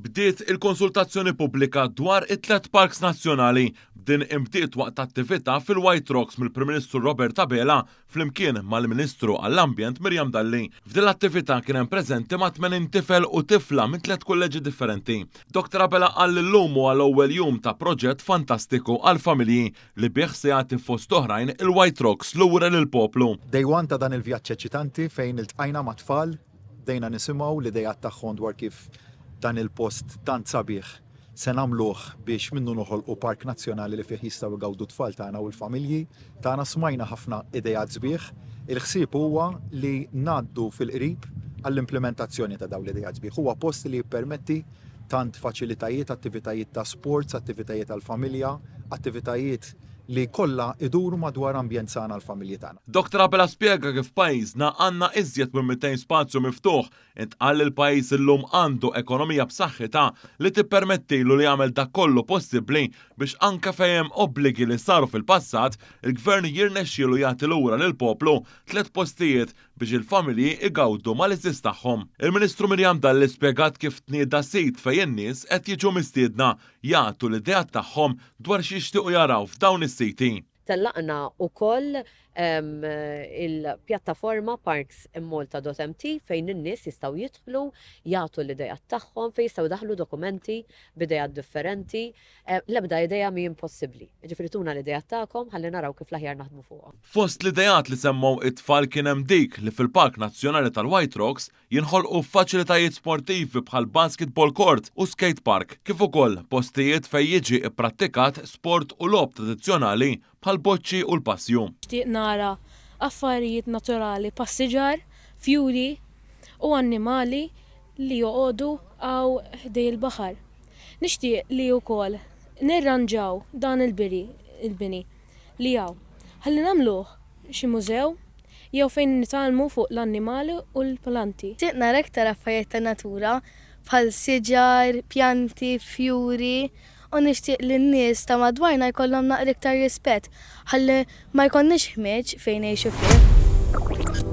Bdiet il-konsultazzjoni pubblika dwar it-tlet parks nazzjonali b'din imtiet waqt attività fil-White Rocks mill-Prim Ministru Robert Abela flimkien mal-Ministru għall-Ambjent Mirjam Dalli. F'din l-attività kien hemm preżenti ma' 80 tifel u tifla minn tliet kolleġi differenti. Dr. Abela qal illum għall-ewwel jum ta' proġett fantastiku għall-familji li bih se jagħti fost oħrajn il-White Rocks lura lill-poplu. Dejwan ta' dan il-vjaġġ eċitanti fejn iltqajna ma' tfal, dejna nisimgħu l-idejat tagħhom dwar kif dan il-post tant sabiħ se nagħmluh biex minnu noħolqu park nazzjonali li fih jistgħu jgawdu tfal tagħna u l-familji tagħna smajna ħafna idejat sbieħ. Il-ħsieb huwa li ngħaddu fil-qrib għall-implementazzjoni ta' dawn l-idejat sbieħ. Huwa post li jippermetti tant faċilitajiet, attivitajiet ta' sports, attivitajiet tal-familja, attivitajiet li kollha iduru madwar ambjent sana l-familji tagħna. Dr. Abela spjega kif pajjiżna għandna iżjed minn 200 spazju miftuħ, intqal il-pajjiż illum għandu ekonomija b'saħħitha li tippermettilu li jagħmel dak kollu possibbli biex anke fejn hemm obbligi li saru fil-passat, il-Gvern jirnexxielu jagħti lura lill-poplu tliet postijiet biex il-familji igawdu mal-iżis tagħhom. Il-Ministru Mirjam Dalli spjegat kif tnieda sit fejn in-nies qed jiġu mistiedna jagħtu l-idea tagħhom dwar xi jixtiequ jaraw f'dawn is-siti. Tellaqna wkoll il-pjattaforma parks.malta.mt fejn in-nies jistgħu jidħlu jagħtu l-idejat tagħhom fejn jistgħu daħlu dokumenti b'idejat differenti. L-ebda idea mi impossibbli. Ġifieri tuna l-idejat tagħkom ħalli naraw kif l-aħjar naħdmu fuqhom. Fost l-idejat li semmew it-tfal kien hemm dik li fil-Park Nazzjonali tal-White Rocks jinħolqu faċilitajiet sportivi bħal basketball court u skate park, kif ukoll postijiet fejn jiġi ipprattikat sport u logħob tradizzjonali bħal boċċi u l-passju. Nixtieq nara affarijiet naturali, passiġar, fjuri u annimali li joqogħdu għaw ħdej il-baħar. Nixtieq li wkoll nirranġaw dan il-bini li hawn ħalli nagħmluh xi mużew jew fejn nitalmu fuq l-annimali u l-planti. Nixtieq nara aktar affarijiet ta' natura bħal siġar, pjanti, fjuri. U nixtieq li n-nies ta' madwarna jkollhom naqra iktar rispett ħalli ma jkollniex ħmieġ fejn jgħixu fih.